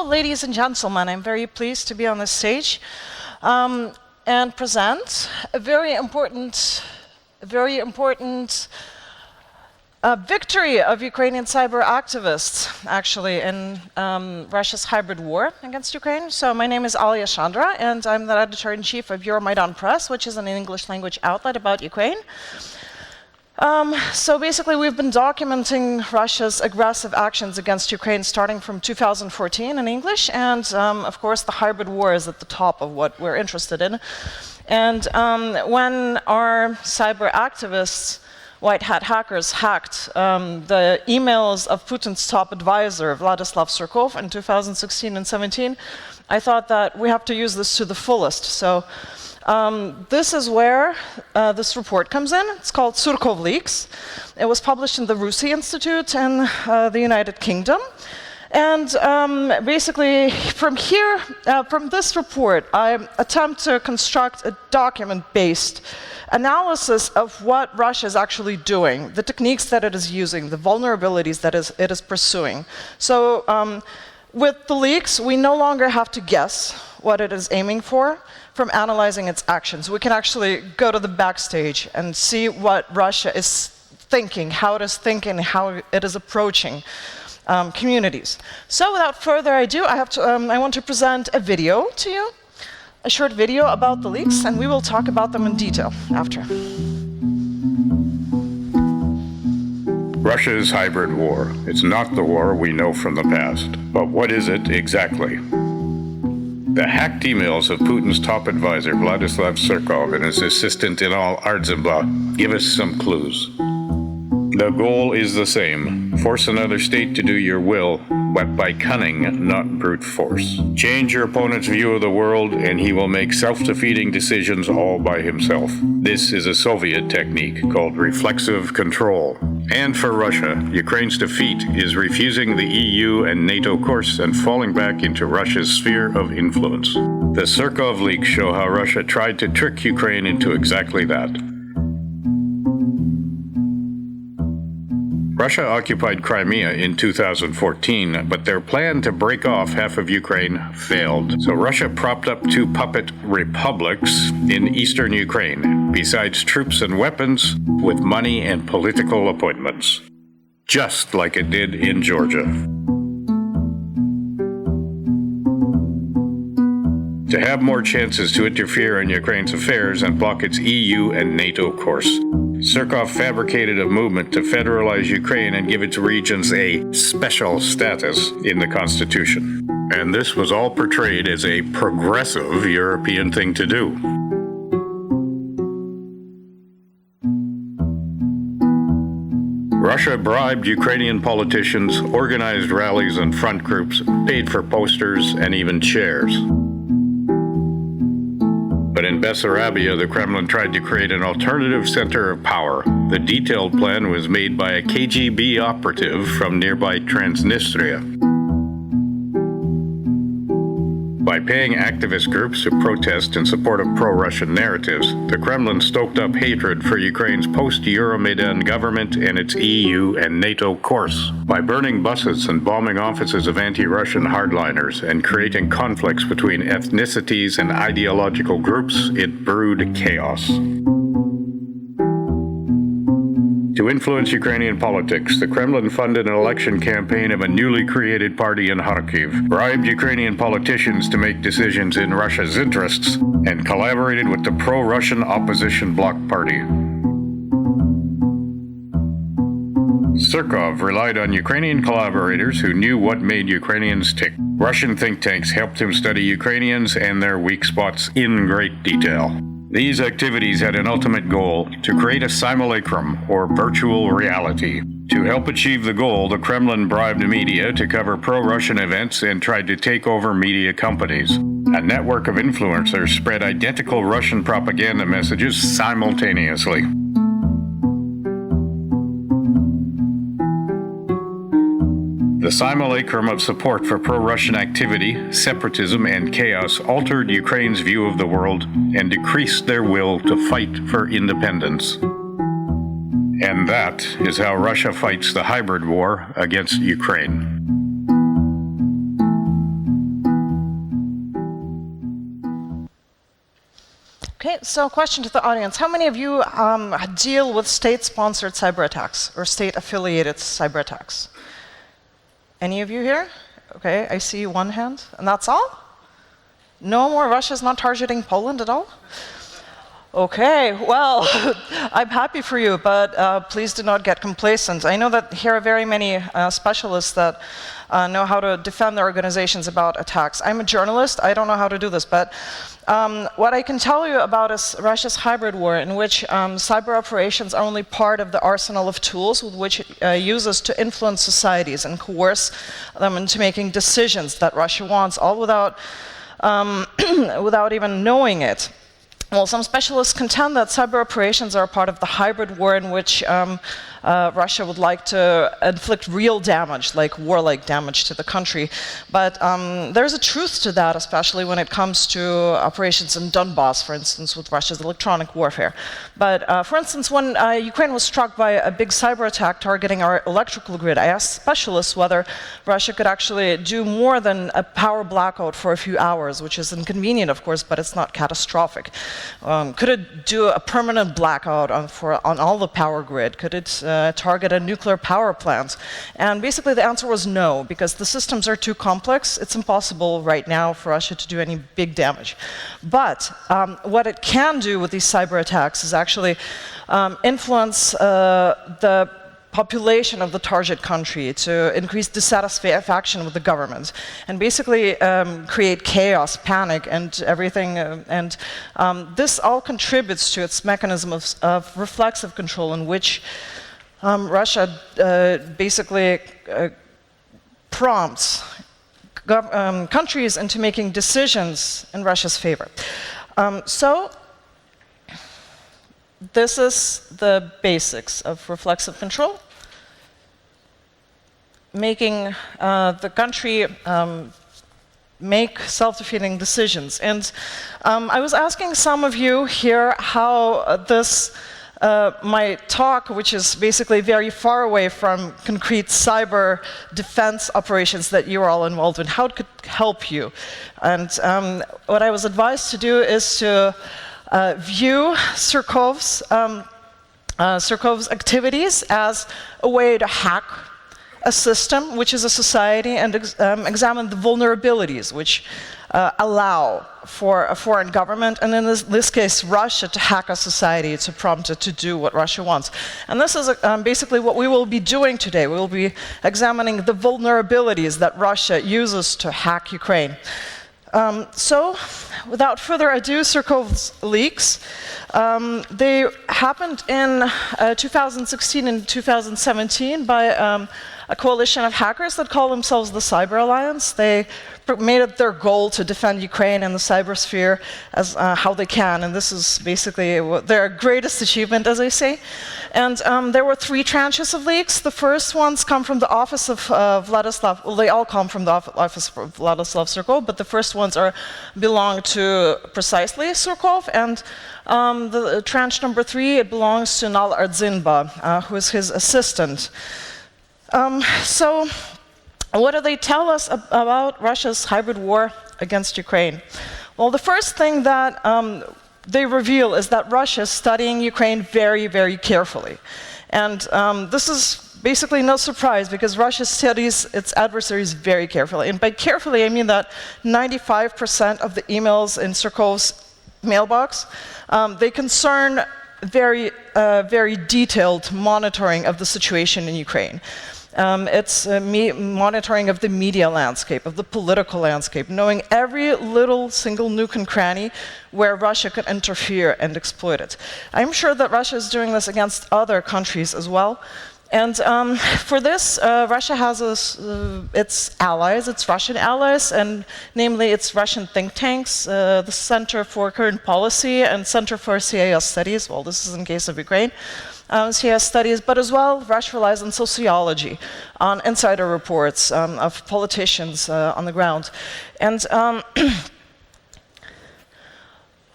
ladies and gentlemen, I'm very pleased to be on the stage and present a very important victory of Ukrainian cyber activists, actually, in Russia's hybrid war against Ukraine. So my name is Alya Shandra, and I'm the editor-in-chief of Euromaidan Press, which is an English language outlet about Ukraine. So basically, we've been documenting Russia's aggressive actions against Ukraine starting from 2014 in English, and of course, the hybrid war is at the top of what we're interested in. And when our cyber activists, white hat hackers, hacked the emails of Putin's top advisor, Vladislav Surkov, in 2016 and 17, I thought that we have to use this to the fullest. So this is where this report comes in. It's called Surkov Leaks. It was published in the Russia Institute in the United Kingdom. And basically, from here, from this report, I attempt to construct a document-based analysis of what Russia is actually doing, the techniques that it is using, the vulnerabilities that it is pursuing. So with the leaks, we no longer have to guess what it is aiming for from analyzing its actions. We can actually go to the backstage and see what Russia is thinking, how it is thinking, how it is approaching communities. So without further ado, I want to present a video to you, a short video about the leaks, and we will talk about them in detail after. Russia's hybrid war. It's not the war we know from the past. But what is it exactly? The hacked emails of Putin's top advisor, Vladislav Surkov, and his assistant Inal Ardzimba give us some clues. The goal is the same: force another state to do your will, but by cunning, not brute force. Change your opponent's view of the world, and he will make self-defeating decisions all by himself. This is a Soviet technique called reflexive control. And for Russia, Ukraine's defeat is refusing the EU and NATO course and falling back into Russia's sphere of influence. The Surkov leaks show how Russia tried to trick Ukraine into exactly that. Russia occupied Crimea in 2014, but their plan to break off half of Ukraine failed. So Russia propped up two puppet republics in eastern Ukraine, besides troops and weapons, with money and political appointments. Just like it did in Georgia. To have more chances to interfere in Ukraine's affairs and block its EU and NATO course, Surkov fabricated a movement to federalize Ukraine and give its regions a special status in the constitution. And this was all portrayed as a progressive European thing to do. Russia bribed Ukrainian politicians, organized rallies and front groups, paid for posters and even chairs. But in Bessarabia, the Kremlin tried to create an alternative center of power. The detailed plan was made by a KGB operative from nearby Transnistria. By paying activist groups to protest in support of pro-Russian narratives, the Kremlin stoked up hatred for Ukraine's post-Euromaidan government and its EU and NATO course. By burning buses and bombing offices of anti-Russian hardliners and creating conflicts between ethnicities and ideological groups, it brewed chaos. To influence Ukrainian politics, the Kremlin funded an election campaign of a newly created party in Kharkiv, bribed Ukrainian politicians to make decisions in Russia's interests, and collaborated with the pro-Russian opposition bloc party. Surkov relied on Ukrainian collaborators who knew what made Ukrainians tick. Russian think tanks helped him study Ukrainians and their weak spots in great detail. These activities had an ultimate goal: to create a simulacrum, or virtual reality. To help achieve the goal, the Kremlin bribed media to cover pro-Russian events and tried to take over media companies. A network of influencers spread identical Russian propaganda messages simultaneously. The simulacrum of support for pro-Russian activity, separatism, and chaos altered Ukraine's view of the world and decreased their will to fight for independence. And that is how Russia fights the hybrid war against Ukraine. Okay, so question to the audience. How many of you deal with state-sponsored cyber attacks or state-affiliated cyber attacks? Any of you here? Okay, I see one hand, and that's all? No more? Russia's not targeting Poland at all? Okay, well, I'm happy for you, but please do not get complacent. I know that here are very many specialists that know how to defend their organizations about attacks. I'm a journalist, I don't know how to do this, but what I can tell you about is Russia's hybrid war, in which cyber operations are only part of the arsenal of tools with which it uses to influence societies and coerce them into making decisions that Russia wants, all without, without even knowing it. Well, some specialists contend that cyber operations are part of the hybrid war in which Russia would like to inflict real damage, like warlike damage to the country. But there's a truth to that, especially when it comes to operations in Donbass, for instance, with Russia's electronic warfare. But for instance, when Ukraine was struck by a big cyber attack targeting our electrical grid, I asked specialists whether Russia could actually do more than a power blackout for a few hours, which is inconvenient, of course, but it's not catastrophic. Could it do a permanent blackout on all the power grid? Could it target a nuclear power plant? And basically the answer was no, because the systems are too complex. It's impossible right now for Russia to do any big damage. But what it can do with these cyber attacks is actually influence the population of the target country, to increase dissatisfaction with the government, and basically create chaos, panic, and everything. And this all contributes to its mechanism of reflexive control, in which Russia basically prompts countries into making decisions in Russia's favor. So this is the basics of reflexive control, making the country make self-defeating decisions. And I was asking some of you here how this, my talk, which is basically very far away from concrete cyber defense operations that you are all involved in, how it could help you. And what I was advised to do is to view Surkov's activities as a way to hack a system, which is a society, and examine the vulnerabilities which allow for a foreign government, and in this case Russia, to hack a society, to prompt it to do what Russia wants. And this is basically what we will be doing today. We will be examining the vulnerabilities that Russia uses to hack Ukraine. So, without further ado, Surkov Leaks. They happened in 2016 and 2017 by a coalition of hackers that call themselves the Cyber Alliance. They made it their goal to defend Ukraine and the cybersphere as how they can, and this is basically their greatest achievement, as I say. And there were 3 tranches of leaks. The first ones come from the office of Vladislav, well, they all come from the office of Vladislav Surkov, but the first ones belong to precisely Surkov, and the tranche number 3, it belongs to Nal Ardzinba, who is his assistant. So, what do they tell us about Russia's hybrid war against Ukraine? Well, the first thing that they reveal is that Russia is studying Ukraine very, very carefully. And this is basically no surprise, because Russia studies its adversaries very carefully. And by carefully, I mean that 95% of the emails in Surkov's mailbox, they concern very, very detailed monitoring of the situation in Ukraine. It's monitoring of the media landscape, of the political landscape, knowing every little single nook and cranny where Russia could interfere and exploit it. I'm sure that Russia is doing this against other countries as well. And for this, Russia has its allies, its Russian allies, and namely its Russian think tanks, the Center for Current Policy and Center for CIS Studies. Well, this is in case of Ukraine. CIS studies, but as well, Russia relies on sociology, on insider reports of politicians on the ground. And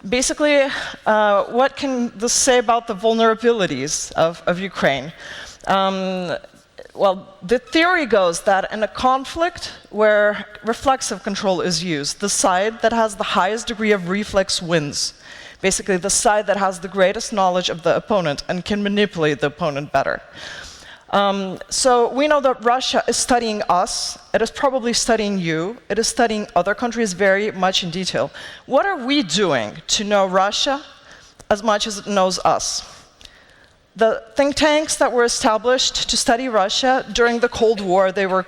basically, what can this say about the vulnerabilities of Ukraine? well, the theory goes that in a conflict where reflexive control is used, the side that has the highest degree of reflex wins. Basically, the side that has the greatest knowledge of the opponent and can manipulate the opponent better. So we know that Russia is studying us. It is probably studying you. It is studying other countries very much in detail. What are we doing to know Russia as much as it knows us? The think tanks that were established to study Russia during the Cold War, they were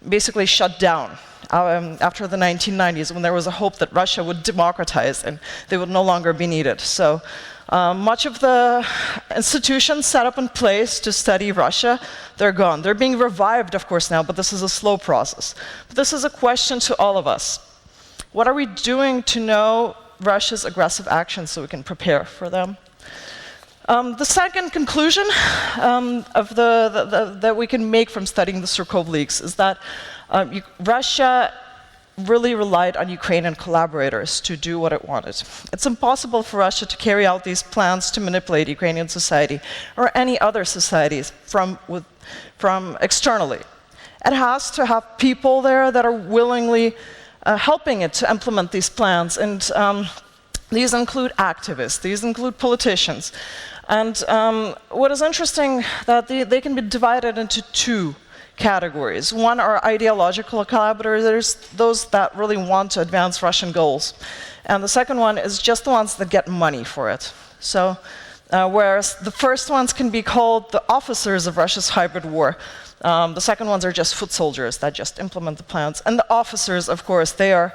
basically shut down after the 1990s, when there was a hope that Russia would democratize and they would no longer be needed. So much of the institutions set up in place to study Russia, they're gone. They're being revived, of course, now, but this is a slow process. But this is a question to all of us. What are we doing to know Russia's aggressive actions so we can prepare for them? The second conclusion that we can make from studying the Surkov Leaks is that Russia really relied on Ukrainian collaborators to do what it wanted. It's impossible for Russia to carry out these plans to manipulate Ukrainian society or any other societies from externally. It has to have people there that are willingly helping it to implement these plans, and these include activists, these include politicians. And what is interesting, that they can be divided into two categories. One are ideological collaborators, those that really want to advance Russian goals. And the second one is just the ones that get money for it. So, whereas the first ones can be called the officers of Russia's hybrid war, the second ones are just foot soldiers that just implement the plans. And the officers, of course, they are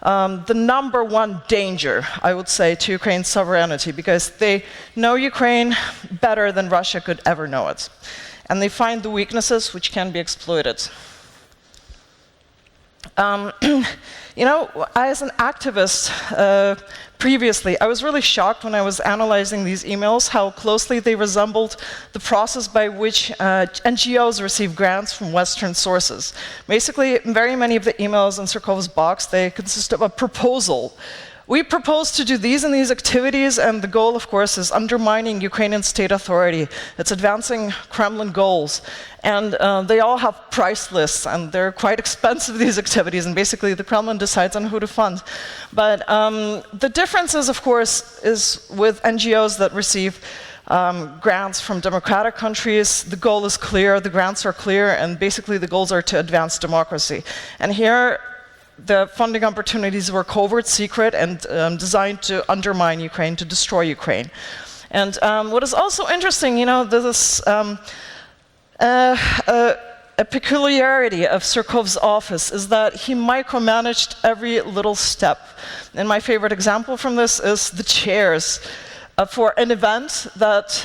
the number one danger, I would say, to Ukraine's sovereignty, because they know Ukraine better than Russia could ever know it. And they find the weaknesses which can be exploited. You know, as an activist previously, I was really shocked when I was analyzing these emails how closely they resembled the process by which NGOs receive grants from Western sources. Basically, very many of the emails in Surkov's box, they consist of a proposal. We propose to do these and these activities, and the goal, of course, is undermining Ukrainian state authority. It's advancing Kremlin goals. And they all have price lists, and they're quite expensive, these activities, and basically the Kremlin decides on who to fund. But the differences, of course, is with NGOs that receive grants from democratic countries. The goal is clear, the grants are clear, and basically the goals are to advance democracy. And here, the funding opportunities were covert, secret, and designed to undermine Ukraine, to destroy Ukraine. And what is also interesting, you know, this a peculiarity of Surkov's office is that he micromanaged every little step. And my favorite example from this is the chairs. For an event that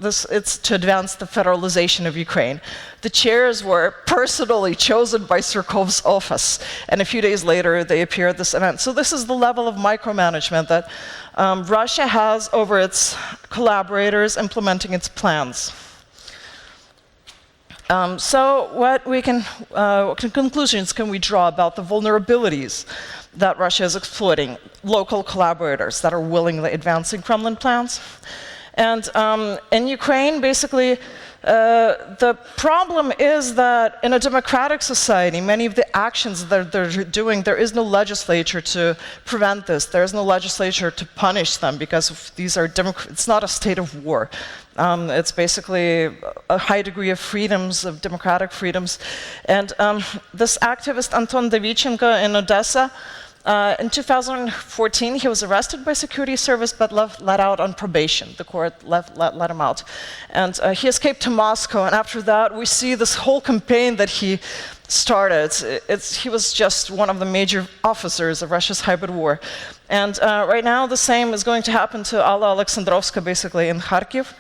it's to advance the federalization of Ukraine. The chairs were personally chosen by Surkov's office, and a few days later they appear at this event. So this is the level of micromanagement that Russia has over its collaborators implementing its plans. So what conclusions can we draw about the vulnerabilities that Russia is exploiting? Local collaborators that are willingly advancing Kremlin plans. And in Ukraine, basically, the problem is that in a democratic society, many of the actions that they're doing, there is no legislature to prevent this. There is no legislature to punish them, because these are it's not a state of war. It's basically a high degree of freedoms, of democratic freedoms. And this activist, Anton Davichenko in Odessa, in 2014, he was arrested by security service, but let out on probation. The court let him out. And he escaped to Moscow, and after that, we see this whole campaign that he started. He was just one of the major officers of Russia's hybrid war. And right now, the same is going to happen to Alya Alexandrovska, basically, in Kharkiv.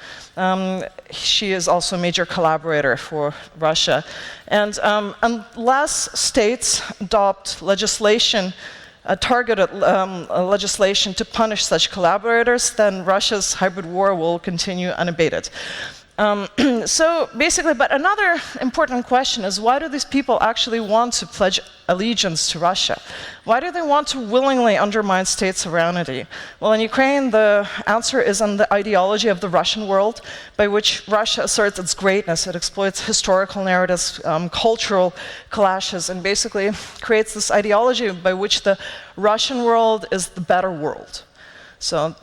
She is also a major collaborator for Russia. And unless states adopt legislation, targeted legislation to punish such collaborators, then Russia's hybrid war will continue unabated. So basically, but another important question is, why do these people actually want to pledge allegiance to Russia? Why do they want to willingly undermine state sovereignty? Well, in Ukraine, the answer is in the ideology of the Russian world, by which Russia asserts its greatness. It exploits historical narratives, cultural clashes, and basically creates this ideology by which the Russian world is the better world. So,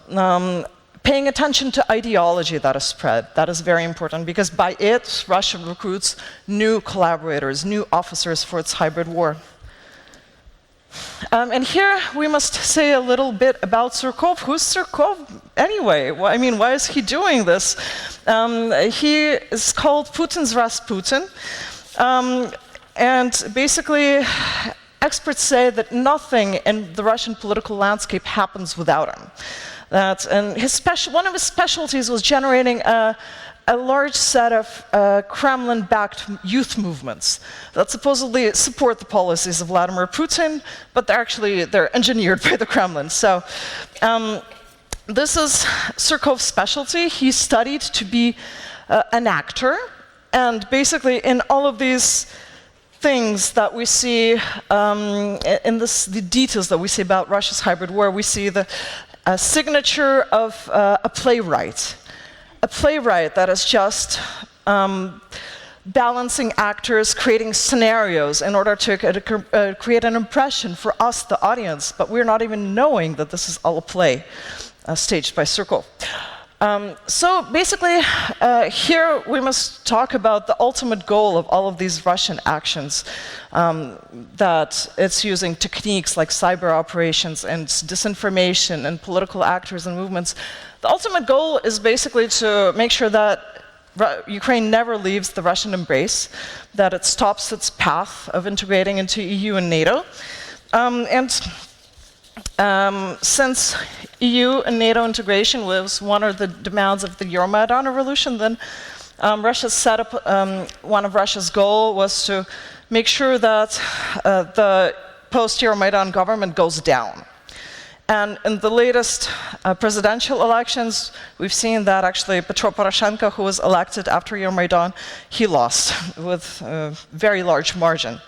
paying attention to ideology that is spread, that is very important, because by it, Russia recruits new collaborators, new officers for its hybrid war. And here we must say a little bit about Surkov. Who's Surkov anyway? Well, I mean, why is he doing this? He is called Putin's Rasputin. And basically, experts say that nothing in the Russian political landscape happens without him. And one of his specialties was generating a large set of Kremlin-backed youth movements that supposedly support the policies of Vladimir Putin, but they're engineered by the Kremlin. So this is Surkov's specialty. He studied to be an actor, and basically in all of these things that we see, the details that we see about Russia's hybrid war, we see the signature of a playwright that is just balancing actors, creating scenarios in order to create an impression for us, the audience, but we're not even knowing that this is all a play staged by Surkov. So basically, here we must talk about the ultimate goal of all of these Russian actions, that it's using techniques like cyber operations and disinformation and political actors and movements. The ultimate goal is basically to make sure that Ukraine never leaves the Russian embrace, that it stops its path of integrating into EU and NATO. Since EU and NATO integration was one of the demands of the Euromaidan revolution, then Russia set up, one of Russia's goals was to make sure that the post-Euromaidan government goes down. And in the latest presidential elections, we've seen that actually Petro Poroshenko, who was elected after Euromaidan, he lost with a very large margin.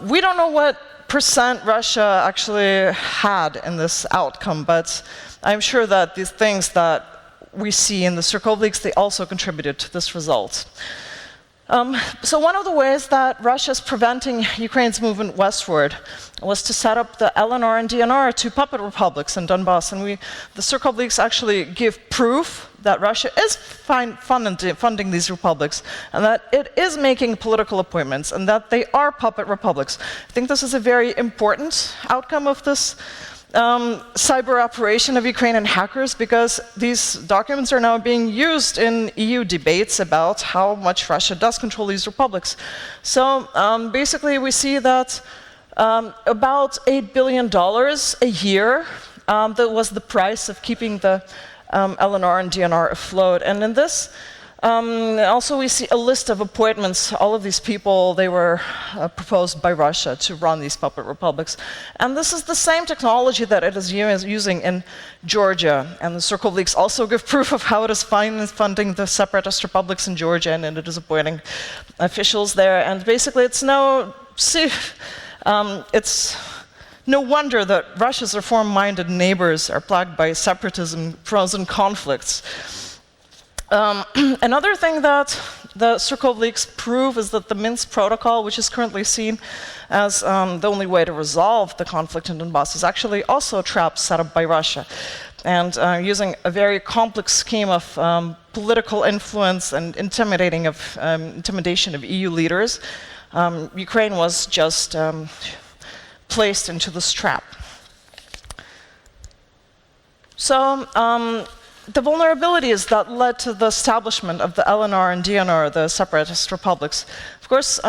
We don't know what percent Russia actually had in this outcome, but I'm sure that these things that we see in the Surkov Leaks, they also contributed to this result. So one of the ways that Russia is preventing Ukraine's movement westward was to set up the LNR and DNR, two puppet republics in Donbass. And the Surkov Leaks actually give proof that Russia is funding these republics, and that it is making political appointments, and that they are puppet republics. I think this is a very important outcome of this cyber operation of Ukrainian hackers, because these documents are now being used in EU debates about how much Russia does control these republics. So basically we see that about $8 billion a year, that was the price of keeping the LNR and DNR afloat. And in this, also we see a list of appointments. All of these people, they were proposed by Russia to run these puppet republics. And this is the same technology that it is using in Georgia. And the Surkov Leaks also give proof of how it is funding the separatist republics in Georgia, and it is appointing officials there. And basically it's no wonder that Russia's reform-minded neighbors are plagued by separatism, frozen conflicts. Another thing that the Surkov Leaks prove is that the Minsk Protocol, which is currently seen as the only way to resolve the conflict in Donbass, is actually also a trap set up by Russia. And using a very complex scheme of political influence and intimidation of EU leaders, Ukraine was just placed into this trap. So the vulnerabilities that led to the establishment of the LNR and DNR, the separatist republics, of course,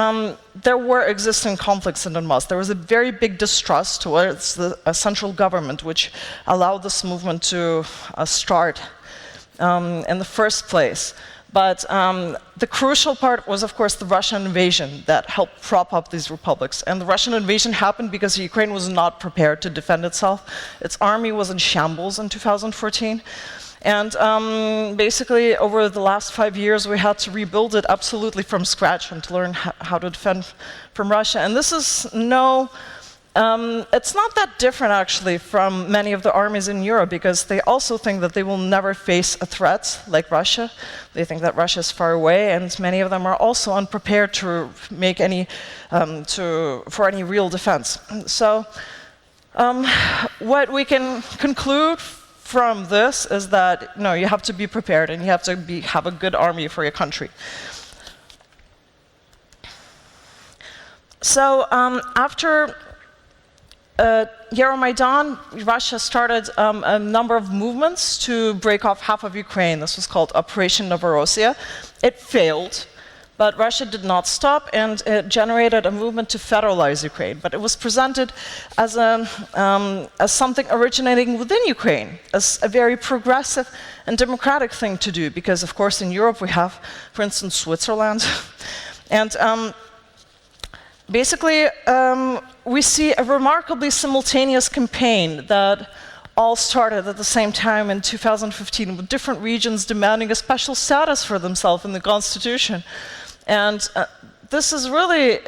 there were existing conflicts in Donbass. There was a very big distrust towards the central government, which allowed this movement to start in the first place. But the crucial part was, of course, the Russian invasion that helped prop up these republics. And the Russian invasion happened because Ukraine was not prepared to defend itself. Its army was in shambles in 2014. And basically, over the last 5 years, we had to rebuild it absolutely from scratch and to learn how to defend from Russia. And this is it's not that different, actually, from many of the armies in Europe, because they also think that they will never face a threat like Russia. They think that Russia is far away, and many of them are also unprepared to make for any real defense. So, what we can conclude from this is that you have to be prepared, and you have to have a good army for your country. So, after Euromaidan, Russia started a number of movements to break off half of Ukraine. This was called Operation Novorossiya. It failed, but Russia did not stop, and it generated a movement to federalize Ukraine. But it was presented as something originating within Ukraine, as a very progressive and democratic thing to do, because, of course, in Europe we have, for instance, Switzerland. And basically, we see a remarkably simultaneous campaign that all started at the same time in 2015, with different regions demanding a special status for themselves in the constitution. And this is really,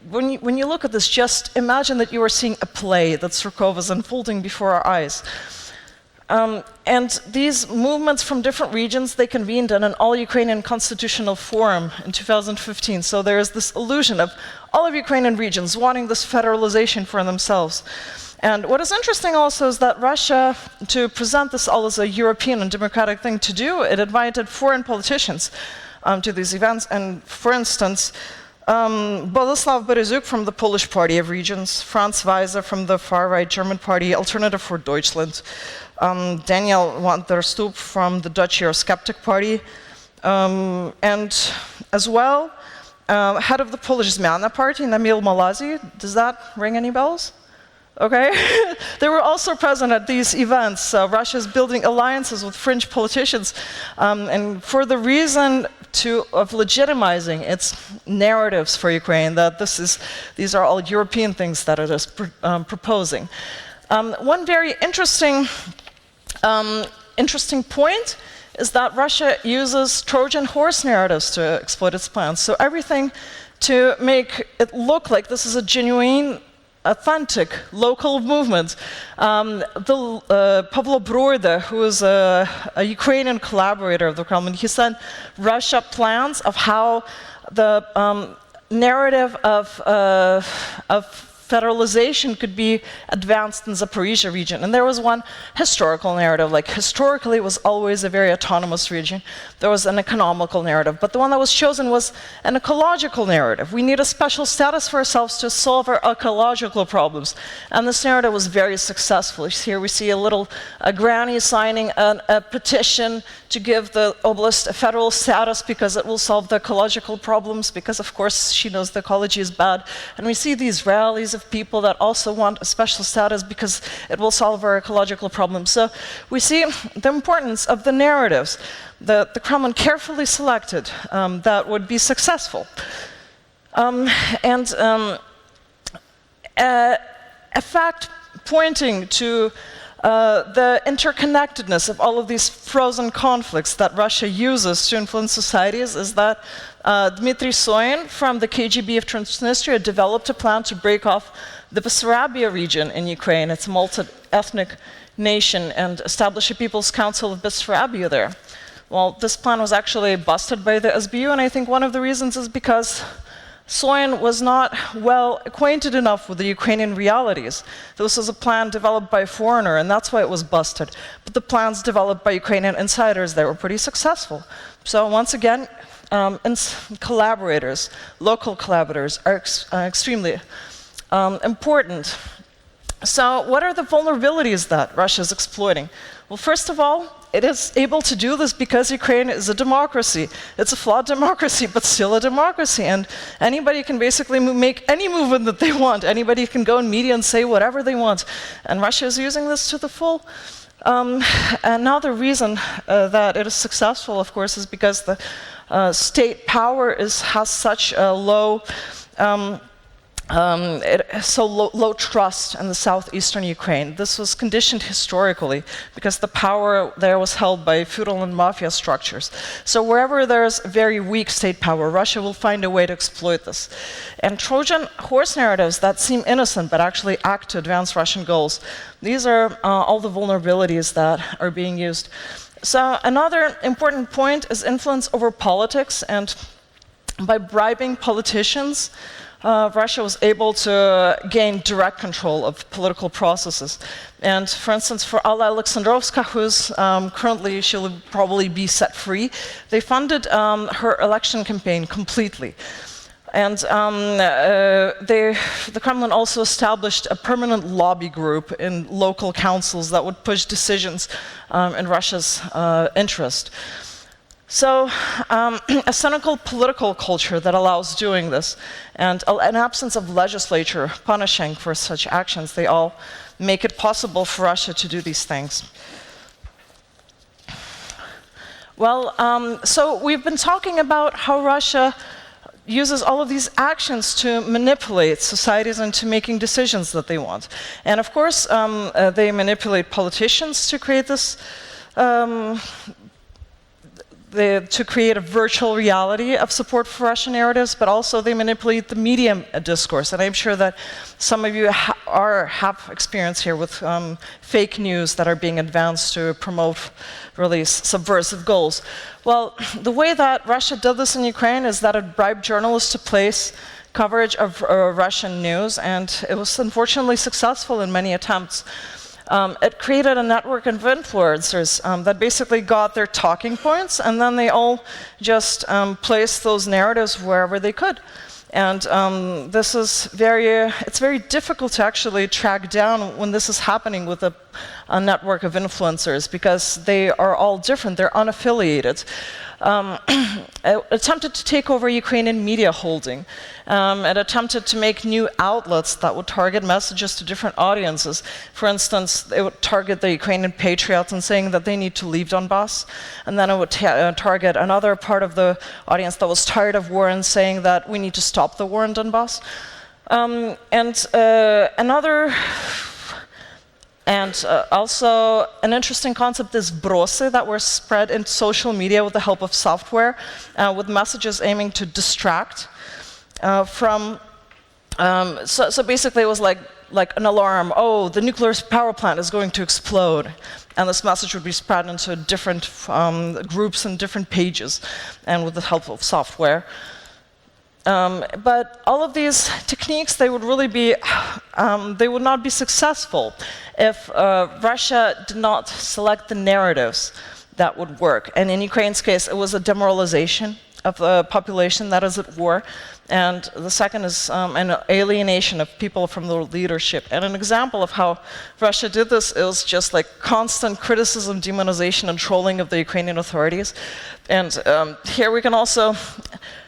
when you look at this, just imagine that you are seeing a play that Surkov is unfolding before our eyes. And these movements from different regions, they convened in an all-Ukrainian constitutional forum in 2015. So there is this illusion of all of Ukrainian regions wanting this federalization for themselves. And what is interesting also is that Russia, to present this all as a European and democratic thing to do, it invited foreign politicians to these events. And for instance, Boleslav Berezuk from the Polish Party of Regions, Franz Weiser from the far-right German party Alternative for Deutschland, Daniel van der Stoep from the Dutch Eurosceptic Party, and as well, head of the Polish Zmiana Party, Namil Malazi. Does that ring any bells? Okay. They were also present at these events. Russia is building alliances with fringe politicians, and for the reason of legitimizing its narratives for Ukraine, that these are all European things that it is proposing. One very interesting point is that Russia uses Trojan horse narratives to exploit its plans. So everything to make it look like this is a genuine, authentic, local movement. Pavlo Broida, who is a Ukrainian collaborator of the Kremlin, he sent Russia plans of how the narrative of federalization could be advanced in Zaporizhia region. And there was one historical narrative, like historically it was always a very autonomous region. There was an economical narrative, but the one that was chosen was an ecological narrative. We need a special status for ourselves to solve our ecological problems. And this narrative was very successful. Here we see a granny signing a petition to give the oblast a federal status because it will solve the ecological problems, because of course she knows the ecology is bad. And we see these rallies of people that also want a special status because it will solve our ecological problems. So we see the importance of the narratives that the Kremlin carefully selected that would be successful. A fact pointing to the interconnectedness of all of these frozen conflicts that Russia uses to influence societies is that Dmitry Soyin from the KGB of Transnistria developed a plan to break off the Bessarabia region in Ukraine. It's a multi-ethnic nation, and establish a People's Council of Bessarabia there. Well, this plan was actually busted by the SBU, and I think one of the reasons is because Soyin was not well acquainted enough with the Ukrainian realities. This was a plan developed by a foreigner, and that's why it was busted. But the plans developed by Ukrainian insiders, they were pretty successful. So once again, collaborators, local collaborators are extremely important. So what are the vulnerabilities that Russia is exploiting? Well, first of all, it is able to do this because Ukraine is a democracy. It's a flawed democracy, but still a democracy. And anybody can basically make any movement that they want. Anybody can go in media and say whatever they want. And Russia is using this to the full. Another reason that it is successful, of course, is because the state power has such a low low trust in the southeastern Ukraine. This was conditioned historically because the power there was held by feudal and mafia structures. So wherever there's very weak state power, Russia will find a way to exploit this. And Trojan horse narratives that seem innocent but actually act to advance Russian goals, these are all the vulnerabilities that are being used. So another important point is influence over politics, and by bribing politicians, Russia was able to gain direct control of political processes. And for instance, for Alya Shandra, who's currently, she'll probably be set free, they funded her election campaign completely. And the Kremlin also established a permanent lobby group in local councils that would push decisions in Russia's interest. So a cynical political culture that allows doing this, and an absence of legislature punishing for such actions, they all make it possible for Russia to do these things. Well, so we've been talking about how Russia uses all of these actions to manipulate societies into making decisions that they want. And of course, they manipulate politicians to create this to create a virtual reality of support for Russian narratives, but also they manipulate the media discourse. And I'm sure that some of you have experience here with fake news that are being advanced to promote really subversive goals. Well, the way that Russia did this in Ukraine is that it bribed journalists to place coverage of Russian news, and it was unfortunately successful in many attempts. It created a network of influencers that basically got their talking points, and then they all just placed those narratives wherever they could. And this is it's very difficult to actually track down when this is happening with a network of influencers, because they are all different, they're unaffiliated. It attempted to take over Ukrainian media holding. It attempted to make new outlets that would target messages to different audiences. For instance, it would target the Ukrainian patriots and saying that they need to leave Donbass. And then it would target another part of the audience that was tired of war and saying that we need to stop the war in Donbass. Also, an interesting concept is brosy that were spread in social media with the help of software, with messages aiming to distract from. So basically, it was like an alarm. Oh, the nuclear power plant is going to explode, and this message would be spread into different groups and different pages, and with the help of software. But all of these techniques, they would not be successful if Russia did not select the narratives that would work. And in Ukraine's case, it was a demoralization of the population that is at war. And the second is an alienation of people from the leadership. And an example of how Russia did this is just like constant criticism, demonization, and trolling of the Ukrainian authorities. And here we can also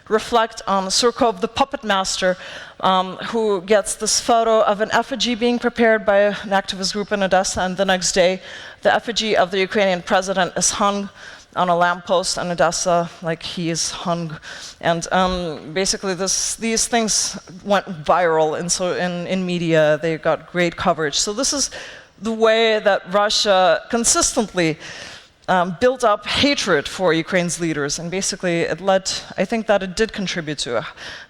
reflect on Surkov, the puppet master, who gets this photo of an effigy being prepared by an activist group in Odessa, and the next day the effigy of the Ukrainian president is hung on a lamppost in Odessa, like he is hung. And basically these things went viral in media. They got great coverage. So this is the way that Russia consistently built up hatred for Ukraine's leaders, and basically I think that it did contribute to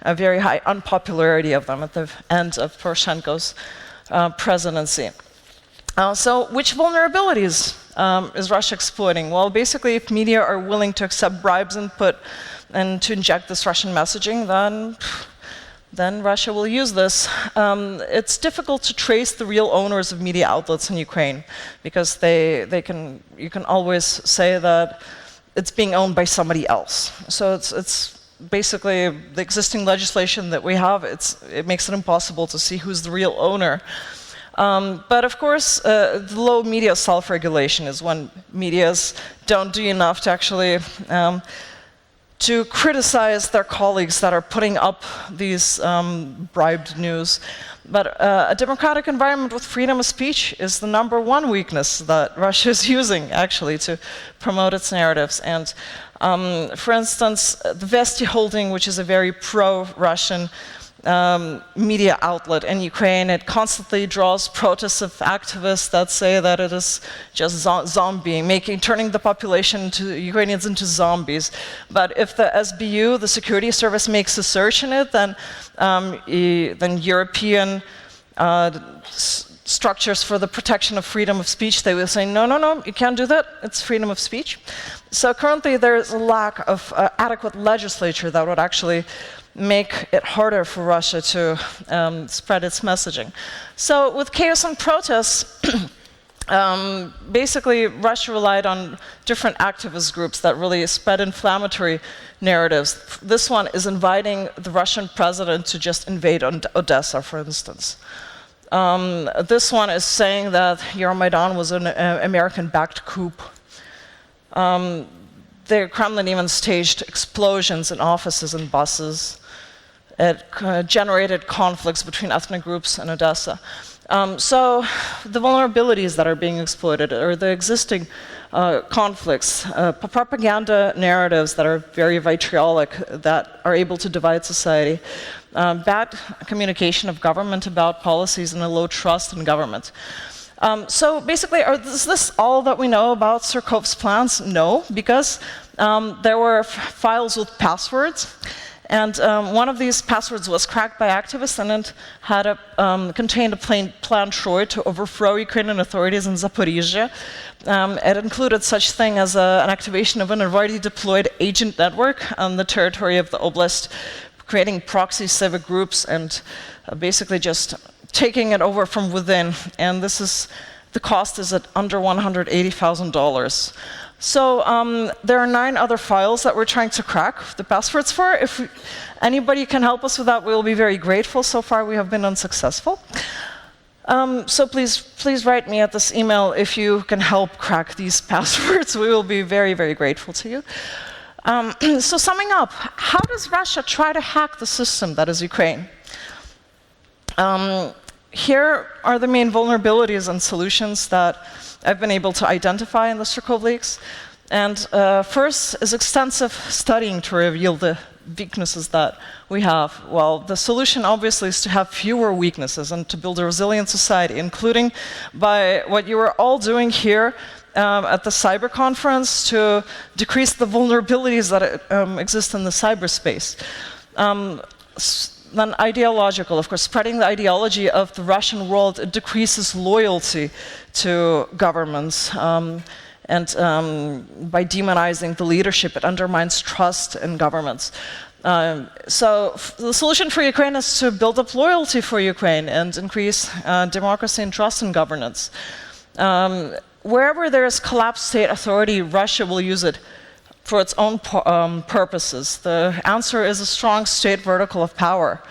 a very high unpopularity of them at the end of Poroshenko's presidency. So which vulnerabilities is Russia exploiting? Well, basically, if media are willing to accept bribes and to inject this Russian messaging, then Russia will use this. It's difficult to trace the real owners of media outlets in Ukraine, because you can always say that it's being owned by somebody else. So it's basically the existing legislation that we have, it makes it impossible to see who's the real owner. But of course, the low media self-regulation is when medias don't do enough to actually to criticize their colleagues that are putting up these bribed news. But a democratic environment with freedom of speech is the #1 weakness that Russia is using, actually, to promote its narratives. And for instance, the Vesti Holding, which is a very pro-Russian media outlet in Ukraine, it constantly draws protests of activists that say that it is just zombieing, turning the population, Ukrainians into zombies. But if the SBU, the security service, makes a search in it, then European structures for the protection of freedom of speech, they will say, no, no, no, you can't do that, it's freedom of speech. So currently there is a lack of adequate legislature that would actually make it harder for Russia to spread its messaging. So with chaos and protests, basically Russia relied on different activist groups that really spread inflammatory narratives. This one is inviting the Russian president to just invade Odessa, for instance. This one is saying that Euromaidan was an American-backed coup. The Kremlin even staged explosions in offices and buses. It generated conflicts between ethnic groups in Odessa. So the vulnerabilities that are being exploited are the existing conflicts, propaganda narratives that are very vitriolic, that are able to divide society, bad communication of government about policies, and a low trust in government. So basically, is this all that we know about Surkov's plans? No, because there were files with passwords. And one of these passwords was cracked by activists, and it had contained a plan Troy to overthrow Ukrainian authorities in Zaporizhzhia. It included such thing as an activation of an already deployed agent network on the territory of the oblast, creating proxy civic groups and basically just taking it over from within. And the cost is at under $180,000. So there are 9 other files that we're trying to crack the passwords for. If anybody can help us with that, we'll be very grateful. So far, we have been unsuccessful. So please write me at this email if you can help crack these passwords. We will be very, very grateful to you. So summing up, how does Russia try to hack the system that is Ukraine? Here are the main vulnerabilities and solutions that I've been able to identify in the Surkov Leaks. And first is extensive studying to reveal the weaknesses that we have. Well, the solution obviously is to have fewer weaknesses and to build a resilient society, including by what you are all doing here at the cyber conference to decrease the vulnerabilities that exist in the cyberspace. Then ideological, of course, spreading the ideology of the Russian world, it decreases loyalty to governments. And by demonizing the leadership, it undermines trust in governments. So the solution for Ukraine is to build up loyalty for Ukraine and increase democracy and trust in governance. Wherever there is collapsed state authority, Russia will use it for its own purposes. The answer is a strong state vertical of power.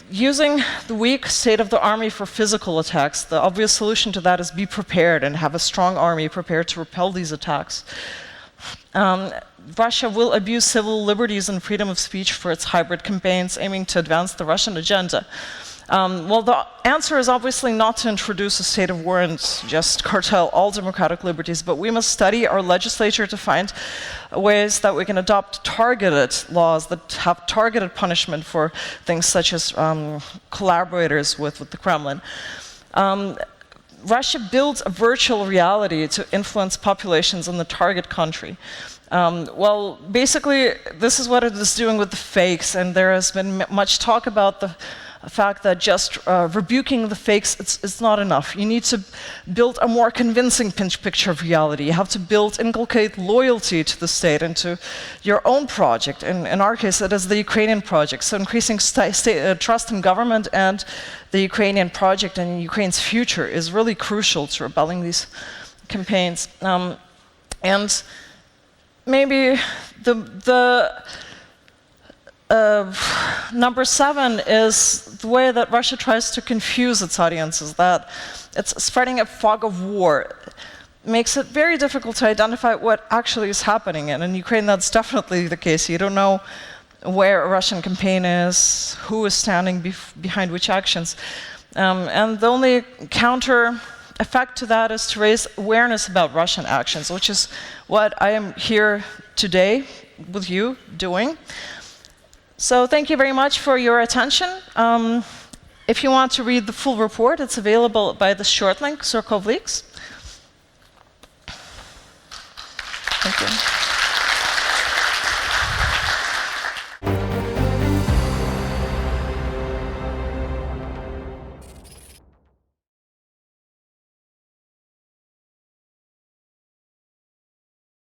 Using the weak state of the army for physical attacks, the obvious solution to that is be prepared and have a strong army prepared to repel these attacks. Russia will abuse civil liberties and freedom of speech for its hybrid campaigns aiming to advance the Russian agenda. Well, the answer is obviously not to introduce a state of war and just curtail all democratic liberties, but we must study our legislature to find ways that we can adopt targeted laws that have targeted punishment for things such as collaborators with the Kremlin. Russia builds a virtual reality to influence populations in the target country. Well, basically, this is what it is doing with the fakes, and there has been much talk about the fact that just rebuking the fakes, it's not enough. You need to build a more convincing picture of reality. You have to inculcate loyalty to the state and to your own project. In our case, it is the Ukrainian project. So increasing trust in government and the Ukrainian project and Ukraine's future is really crucial to repelling these campaigns. And maybe number 7 is the way that Russia tries to confuse its audiences, that it's spreading a fog of war. makes it very difficult to identify what actually is happening. And in Ukraine, that's definitely the case. You don't know where a Russian campaign is, who is standing behind which actions. And the only counter effect to that is to raise awareness about Russian actions, which is what I am here today with you doing. So thank you very much for your attention. If you want to read the full report, it's available by this short link, Surkov Leaks. Thank you.